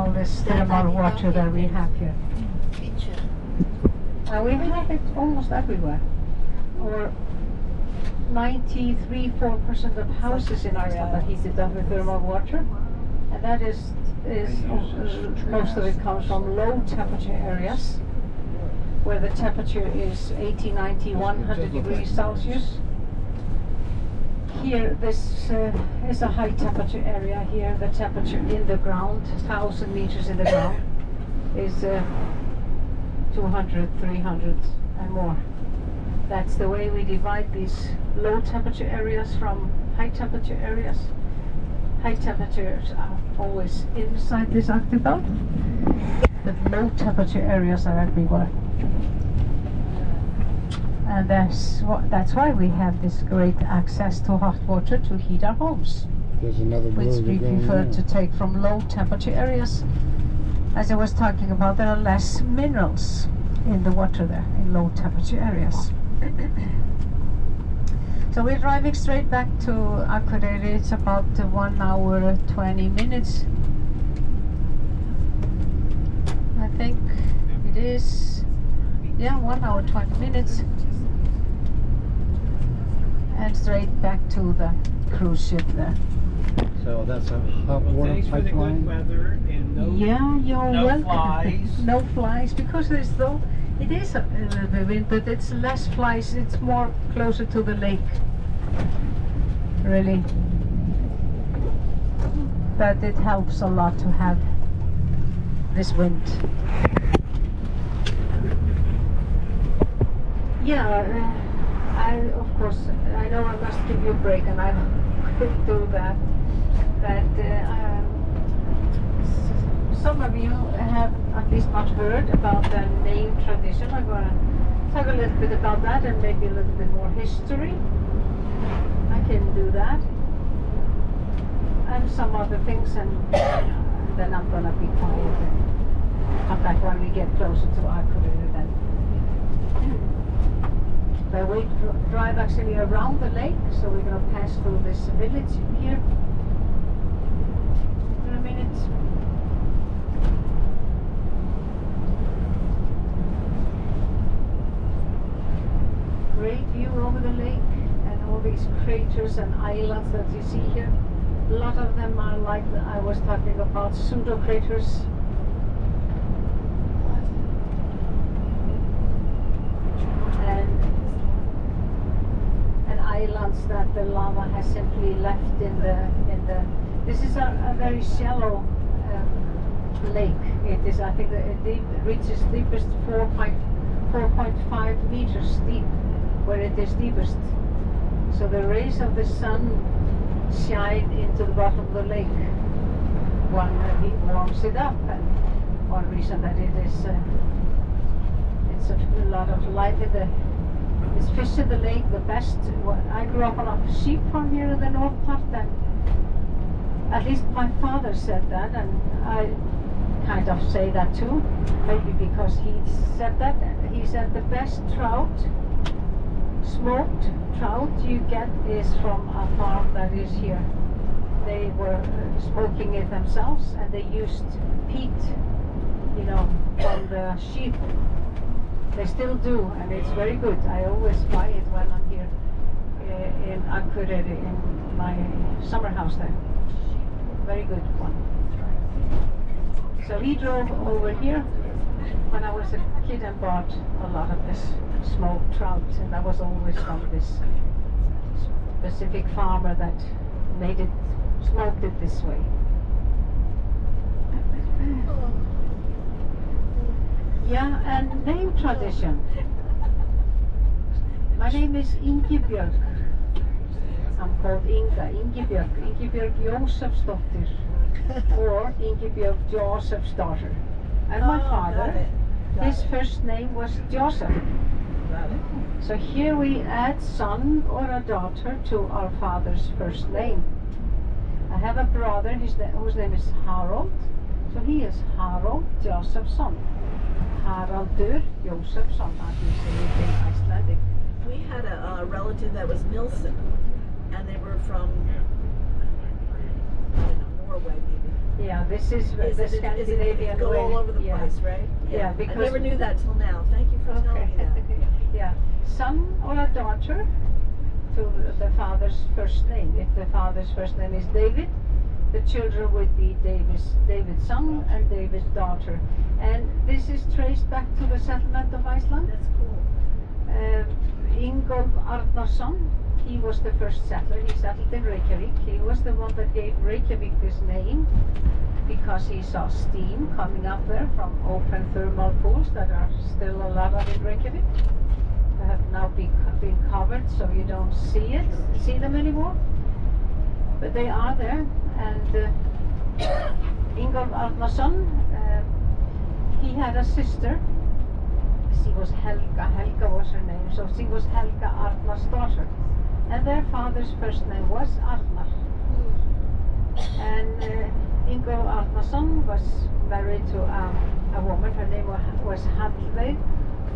all this thermal water that we have here. We have it almost everywhere. Or 93-4% of houses in Iceland are heated up with thermal water, and that is most of it comes from low temperature areas where the temperature is 80, 90, 100 degrees Celsius. Here, this is a high temperature area. Here, the temperature in the ground, 1,000 meters in the ground, is 200, 300 and more. That's the way we divide these low temperature areas from high temperature areas. High temperatures are always inside this Arctic belt, but low temperature areas are everywhere. And that's why we have this great access to hot water to heat our homes, There's another which we prefer to take from low temperature areas. As I was talking about, there are less minerals in the water there, in low temperature areas. So we're driving straight back to Akureyri. It's about 1 hour 20 minutes. I think it is, yeah, 1 hour 20 minutes. And straight back to the cruise ship there. So that's a hot water Thanks for the pipeline. good weather and You're no welcome. flies. No flies, because it is a little bit wind, but it's less flies. It's more closer to the lake, really. But it helps a lot to have this wind. Yeah, of course, I know I must give you a break, and I will do that. But some of you have at least not heard about the name tradition. I'm going to talk a little bit about that and maybe a little bit more history. I can do that. And some other things, and then I'm going to be quiet and come back when we get closer to Akureyri then. But we drive actually around the lake, so we're going to pass through this village here in a minute. Great view over the lake and all these craters and islands that you see here. A lot of them are like I was talking about, pseudo craters. And islands that the lava has simply left in the. This is a very shallow lake. It is, I think, it reaches deepest 4.5 meters deep, where it is deepest. So the rays of the sun shine into the bottom of the lake. One heat warms it up, and one reason that it is it's a lot of life in the. It's fish in the lake. The best. I grew up on a sheep farm here in the north part, and at least my father said that, and I kind of say that too. Maybe because he said that. He said the best trout, smoked trout you get, is from a farm that is here. They were smoking it themselves, and they used peat, from the sheep. They still do, and it's very good. I always buy it when I'm here in Akureyri, in my summer house there. Very good one. So we drove over here when I was a kid and bought a lot of this smoked trout, and that was always from this specific farmer that made it, smoked it this way. Yeah, and name tradition. My name is Ingibjörg. I'm called Inga, Ingibjörg Jósefsdóttir, or Ingibjörg Joseph's daughter. And my father, his first name was Joseph. So here we add son or a daughter to our father's first name. I have a brother whose name is Harold, so he is Harold Josephson. Haraldur Jósefsson, as we say it in Icelandic. We had a relative that was Nilsson, and they were from Norway, maybe. Yeah, this is the Scandinavian go way. all over the Yeah. place, right? Yeah, I because- never knew that till now. Thank you for telling me that. Yeah, son or a daughter to the father's first name. If the father's first name is David, the children would be David's son and David's daughter. And this is traced back to the settlement of Iceland. That's cool. Ingolf Arnarsson, he was the first settler. He settled in Reykjavik. He was the one that gave Reykjavik this name because he saw steam coming up there from open thermal pools that are still a lot of in Reykjavik. They have now been covered so you don't see them anymore. But they are there. And Ingolf Arnarsson, he had a sister. She was Helga. Helga was her name. So she was Helga Arnar's daughter. And their father's first name was Arnar. And Ingolf Arnarsson was married to a woman. Her name was Hallveig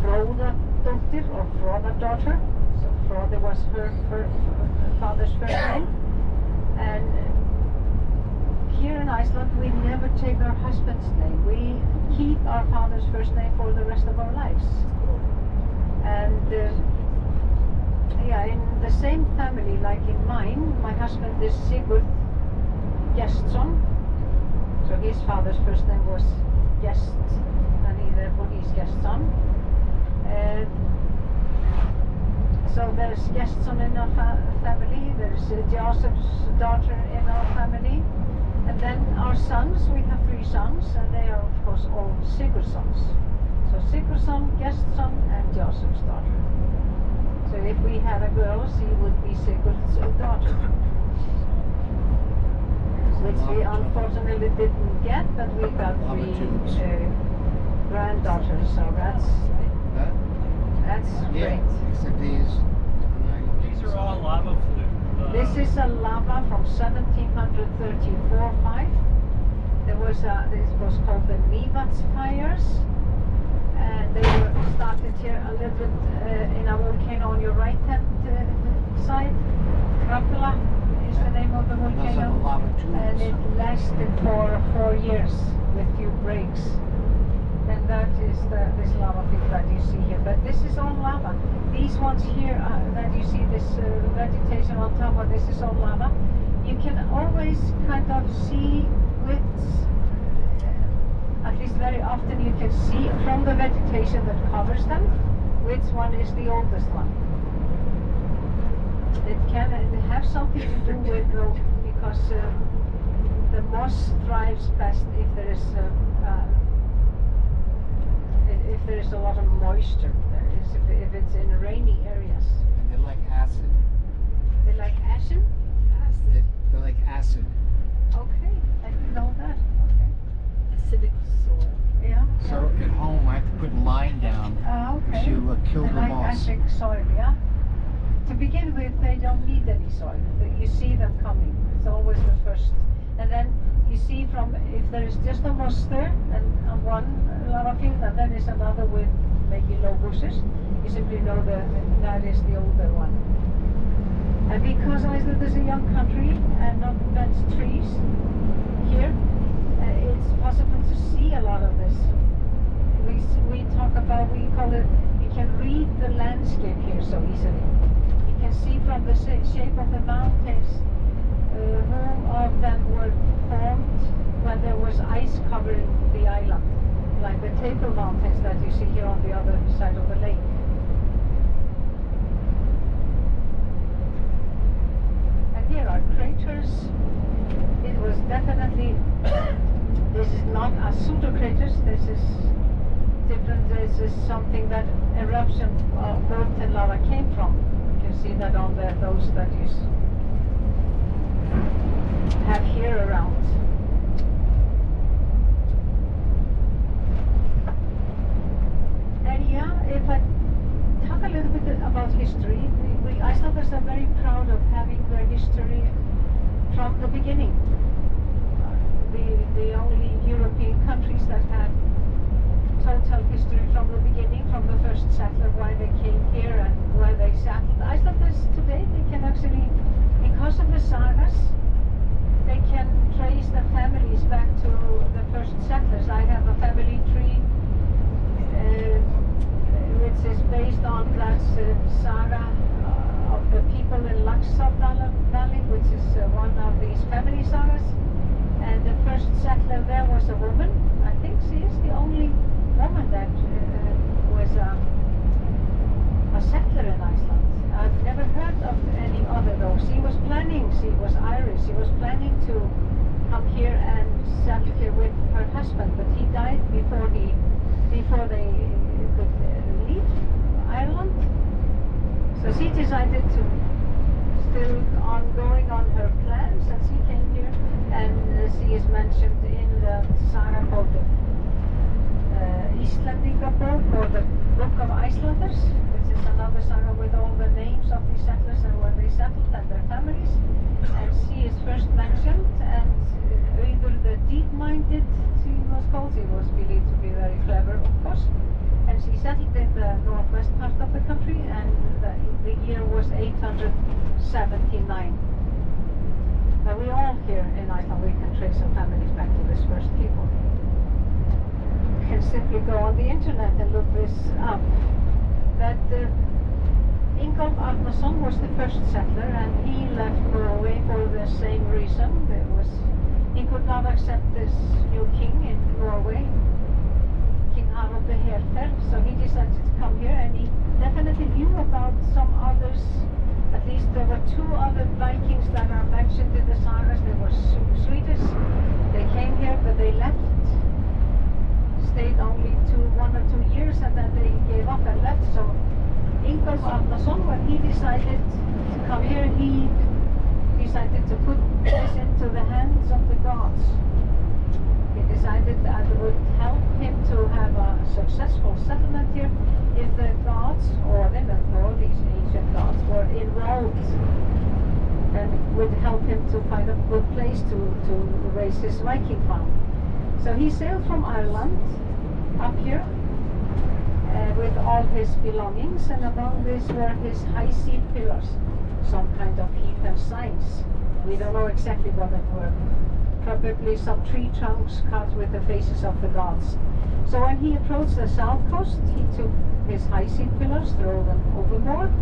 Fróðadóttir or Fróðadóttir. So Fróði was her father's first name. And here in Iceland, we never take our husband's name. We keep our father's first name for the rest of our lives. And yeah, in the same family like in mine, my husband is Sigurd Gestsson. So his father's first name was Gest, and therefore he's Gestsson. So there's Gestsson in our family, there's Joseph's daughter in our family. And then our sons, we have 3 sons, and they are of course all Sigurdssons. So Sigurdsson, Gestsson, and Joseph's daughter. So if we had a girl, she would be Sigurd's daughter. Which we unfortunately didn't get, but we got 3 granddaughters, so that's Yeah, great. except these These are all lava flume. This is a lava from 1734-5. There was this was called the Mývatns fires, and they were started here a little bit in a volcano on your right hand side. Krafla is the name of the Those are volcano, the lava and tubes. it lasted for 4 years with few breaks. And that is this lava field that you see here. But this is all lava. These ones here that you see, this vegetation on top of this is all lava. You can always kind of see with, at least very often you can see from the vegetation that covers them, which one is the oldest one. It can have something to do with, because the moss thrives best if there is a lot of moisture there. If it's in rainy areas. And they like acid. They like ashen? They're like acid. Okay, I didn't know that. Okay. Acidic soil. Yeah. So at home I have to put lime down okay. to kill They the like moss. acidic soil, yeah. To begin with, they don't need any soil. You see them coming. It's always the first. And then you see from, if there is just a moss there, and one lava field, and then there's another with maybe low bushes, you simply know that is the older one. And because Iceland is a young country and not dense trees here, it's possible to see a lot of this. We talk about, we call it, you can read the landscape here so easily. You can see from the shape of the mountains who of them were formed when there was ice covering the island, like the Table Mountains that you see here on the other side of the lake. And here are craters. It was definitely, this is not a pseudo-craters, this is different, this is something that eruption of molten lava came from. You can see that on those that you have here around. And yeah, if I talk a little bit about history, Icelanders are very proud of having their history from the beginning. The only European countries that have total history from the beginning, from the first settler, why they came here and where they settled. Icelanders today, they can actually, because of the sagas, they can trace their families back saga of the people in Laxardal Valley, which is one of these family sagas. And the first settler there was a woman. I think she is the only woman that was a settler in Iceland. I've never heard of any other though. She was Irish, she was planning to come here and settle here with her husband, but he died before they could leave Ireland. So she decided to still ongoing on her plans, and she came here, and she is mentioned in the saga called the Iceland Golden, or the Book of Icelanders, which is another saga with all the names of the settlers and where they settled and their families. And she is first mentioned, and Auður the deep-minded, she was called. She was believed to be very clever, of course. And she settled in the northwest part of the country, and the year was 879. Now we all here in Iceland, we can trace our families back to this first people. You can simply go on the internet and look this up. But Ingolf Arnason was the first settler, and he left Norway for the same reason. He could not accept this new king in Norway, King Harald the Herfer, so he decided to come here, and he definitely knew about some others. At least there were 2 other Vikings that are mentioned in the sagas. They were Swedish. They came here, but they left. Stayed only 1 or 2 years, and then they gave up and left. So Ingolf Arnason, when he decided to come here, he decided to put this into the hands of the gods. He decided that it would help him to have a successful settlement here if the gods, or these ancient gods, were involved, and it would help him to find a good place to raise his Viking farm. So he sailed from Ireland up here with all his belongings, and among these were his high seat pillars, some kind of heathen signs. We don't know exactly what they were. Probably some tree trunks cut with the faces of the gods. So when he approached the south coast, he took his high seat pillars, threw them overboard.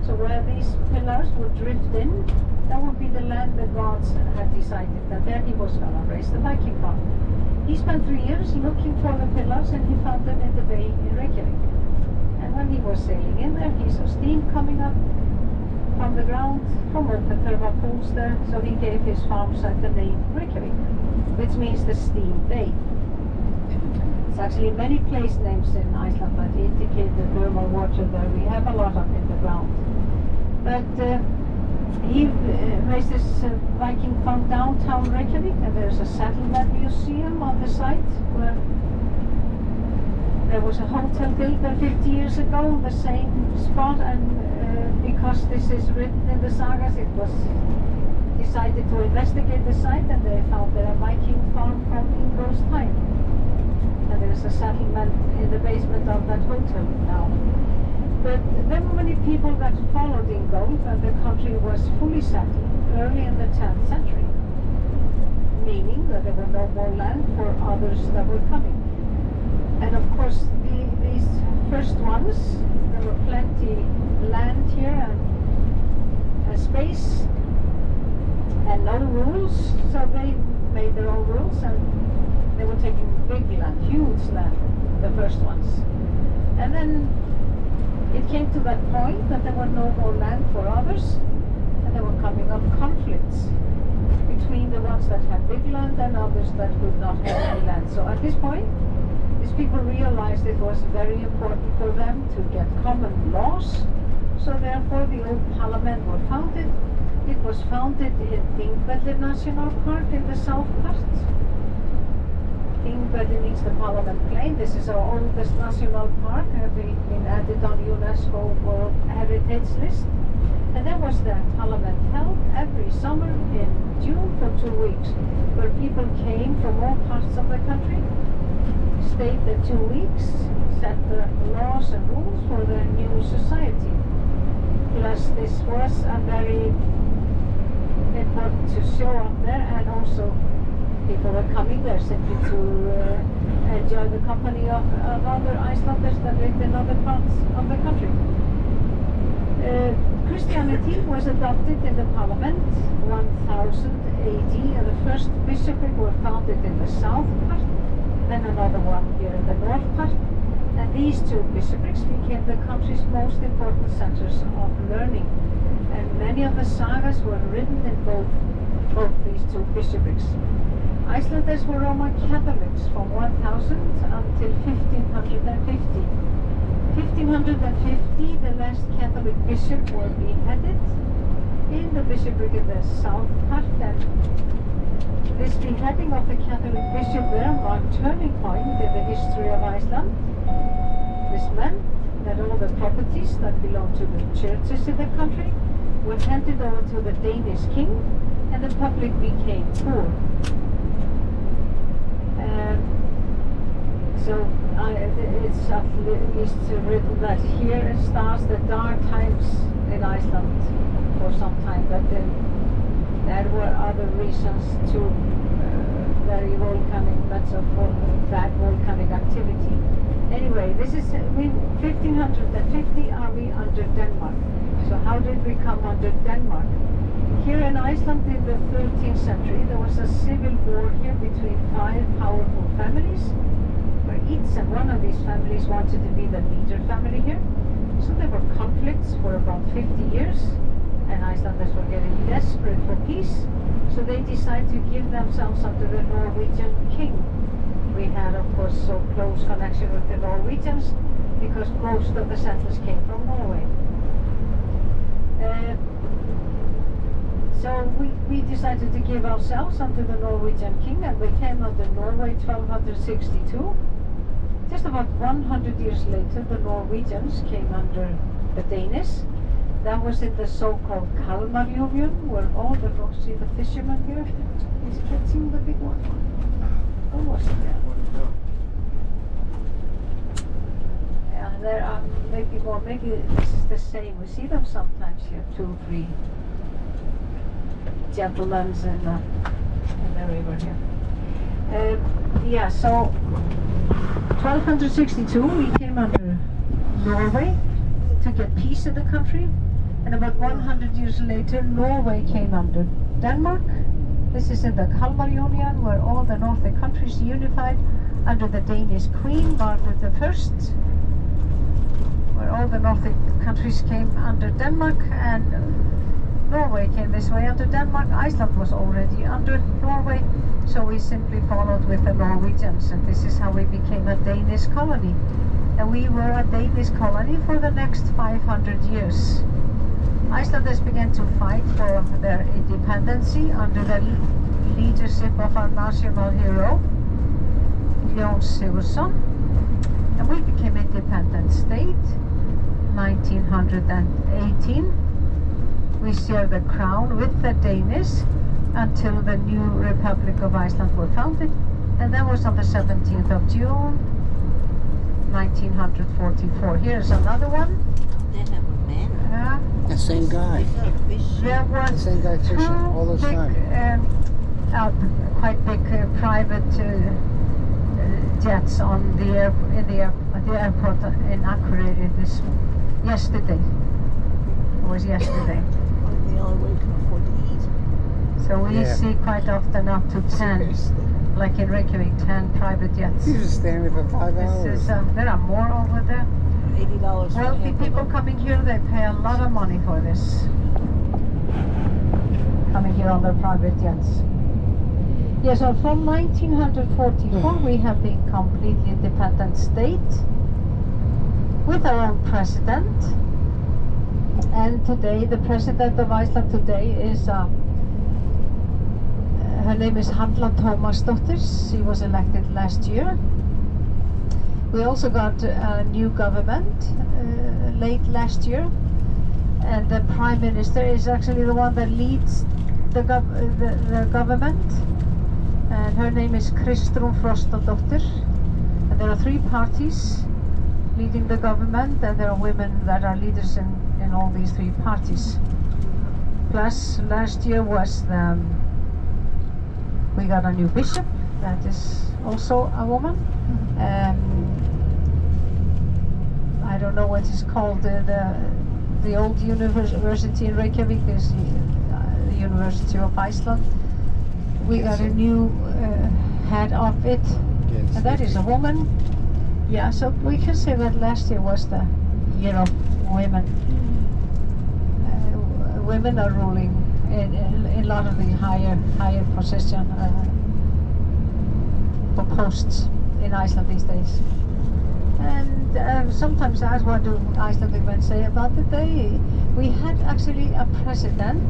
So where these pillars would drift in, that would be the land the gods had decided that there he was going to raise the Viking farm. He spent 3 years looking for the pillars, and he found them in the bay in Reykjavik. And when he was sailing in there, he saw steam coming up from the ground from open thermal pools there, so he gave his farm site the name Reykjavik, which means the steam bay. It's actually many place names in Iceland that indicate the thermal water there. We have a lot of in the ground. But he raised this Viking farm downtown Reykjavik, and there's a settlement museum on the site where there was a hotel built there 50 years ago, the same spot, and because this is written in the sagas, it was decided to investigate the site, and they found there a Viking farm from Ingolf's time. And there's a settlement in the basement of that hotel now. But there were many people that followed Ingolf, and the country was fully settled early in the 10th century, meaning that there were no more land for others that were coming. And of course, these first ones, there were plenty land here and space and no rules, so they made their own rules, and they were taking big land, huge land, the first ones. And then it came to that point that there were no more land for others, and there were coming up conflicts between the ones that had big land and others that could not have any land. So at this point, these people realized it was very important for them to get common laws. So therefore the old parliament was founded. It was founded in Thingvellir National Park in the south part. Thingvellir means the Parliament Plain. This is our oldest national park, having been added on UNESCO World Heritage List. And there was the parliament held every summer in June for 2 weeks, where people came from all parts of the country, stayed there 2 weeks, set the laws and rules for the new society. Plus this was a very important to show up there, and also people were coming there simply to enjoy the company of other Icelanders that lived in other parts of the country. Christianity was adopted in the Parliament 1000 AD, and the first bishopric were founded in the south part, then another one here in the north part, and these two bishoprics became the country's most important centers of learning, and many of the sagas were written in both these two bishoprics. Icelanders were Roman Catholics from 1000 until 1550. 1550, the last Catholic bishop were beheaded in the bishopric in the south part, and this beheading of the Catholic bishop there marked a turning point in the history of Iceland. This meant that all the properties that belonged to the churches in the country were handed over to the Danish king, and the public became poor. It's at least written that here it starts the dark times in Iceland for some time, but there were other reasons to very volcanic, bad volcanic activity. Anyway, this is 1550. Are we under Denmark? So how did we come under Denmark? Here in Iceland in the 13th century, there was a civil war here between 5 powerful families, where each and one of these families wanted to be the leader family here. So there were conflicts for about 50 years, and Icelanders were getting desperate for peace, so they decided to give themselves under the Norwegian king. We had, of course, so close connection with the Norwegians because most of the settlers came from Norway. So we decided to give ourselves under the Norwegian king, and we came under Norway 1262. Just about 100 years later, the Norwegians came under the Danish. That was in the so-called Kalmar Union, where all the see the fishermen here. He's catching the big one. Oh, was it there? Yeah, there are maybe more. Maybe this is the same. We see them sometimes here, 2, 3 gentlemen in the river here. Yeah, so 1262 we came under Norway to get peace in the country, and about 100 years later Norway came under Denmark. This is in the Kalmar Union, where all the Nordic countries unified under the Danish Queen Margaret I, where all the Nordic countries came under Denmark, and Norway came this way under Denmark. Iceland was already under Norway, so we simply followed with the Norwegians, and this is how we became a Danish colony. And we were a Danish colony for the next 500 years. Icelanders began to fight for their independence under the leadership of our national hero, Jón Sigurðsson, and we became independent state 1918. We shared the crown with the Danish until the new Republic of Iceland was founded, and that was on the 17th of June 1944. Here's another one. The same guy. There was The same guy fishing all the time. quite big private jets on the airport in Akureyri yesterday. It was yesterday. The only way you can afford to eat. So we see quite often up to 10, Seriously. like in Reykjavik, 10 private jets. He was standing for 5 hours. This is, there are more over there. $80 for a Wealthy people hamburger. coming here, they pay a lot of money for this. Coming here on their private jets. Yeah, so from 1944 we have been completely independent state with our own president. And today, the president of Iceland today is, her name is Halla Tómasdóttir. She was elected last year. We also got a new government late last year, and the prime minister is actually the one that leads the government, and her name is Kristrún Frostadóttir. And there are 3 parties leading the government, and there are women that are leaders in all these 3 parties. Plus, last year was we got a new bishop that is also a woman. I don't know what is called the the old university in Reykjavik is the University of Iceland. We got a new head of it, and that is a woman. Yeah, so we can say that last year was the year of women. Women are ruling in a lot of the higher position posts in Iceland these days. And sometimes I ask, what do Icelandic men say about it? We had actually a president.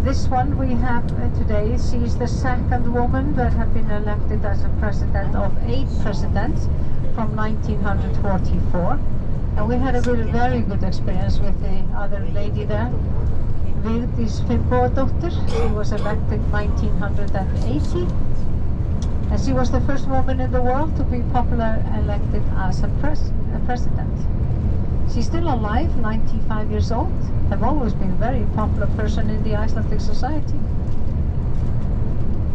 This one we have today, she's the second woman that have been elected as a president of 8 presidents from 1944. And we had a very good experience with the other lady there, Vigdís Finnbogadóttir. She was elected 1980. And she was the first woman in the world to be popular elected as a president. She's still alive, 95 years old. Have always been a very popular person in the Icelandic society.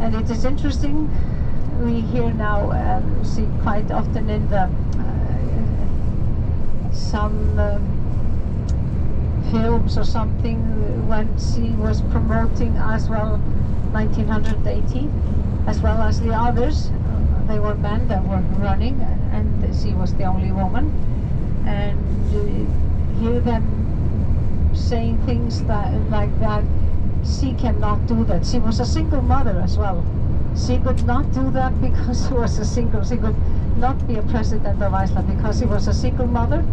And it is interesting, we hear now, see quite often in the some films or something when she was promoting as well 1980, as well as the others. They were men that were running, and she was the only woman. And hear them saying things like that, she cannot do that. She was a single mother as well. She could not do that because she was a single. She could not be a president of Iceland because she was a single mother.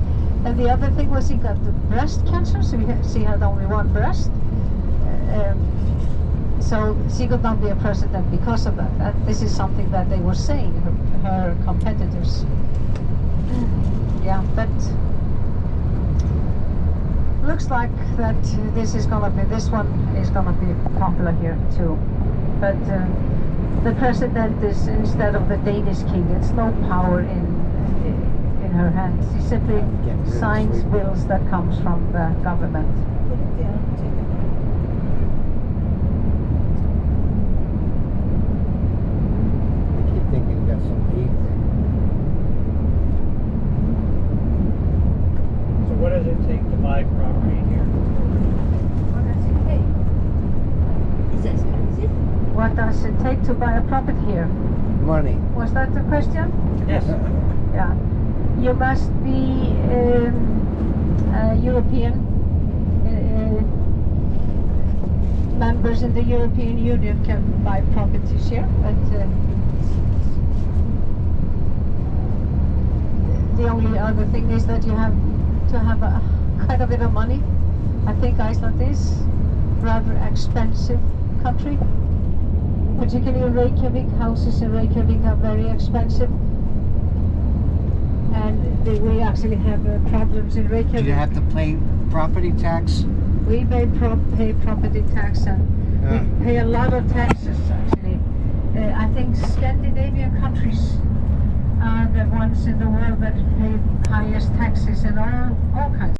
And the other thing was she got breast cancer, so she had only one breast. So she could not be a president because of that. This is something that they were saying, her competitors. Yeah, but looks like that this one is gonna be popular here too. But the president is, instead of the Danish king, it's no power in her hands. She simply signs bills that comes from the government. Put it down, take it down. I keep thinking you got some to eat there. So what does it take to buy property here? What does it take to buy a property here? Money. Was that the question? Yes. Yeah. You must be European, members in the European Union can buy properties here, but the only other thing is that you have to have quite a bit of money. I think Iceland is rather expensive country, particularly in Reykjavik. Houses in Reykjavik are very expensive. And we actually have problems in Reykjavik. Do you have to pay property tax? We pay property tax, and we pay a lot of taxes actually. I think Scandinavian countries are the ones in the world that pay highest taxes in all kinds.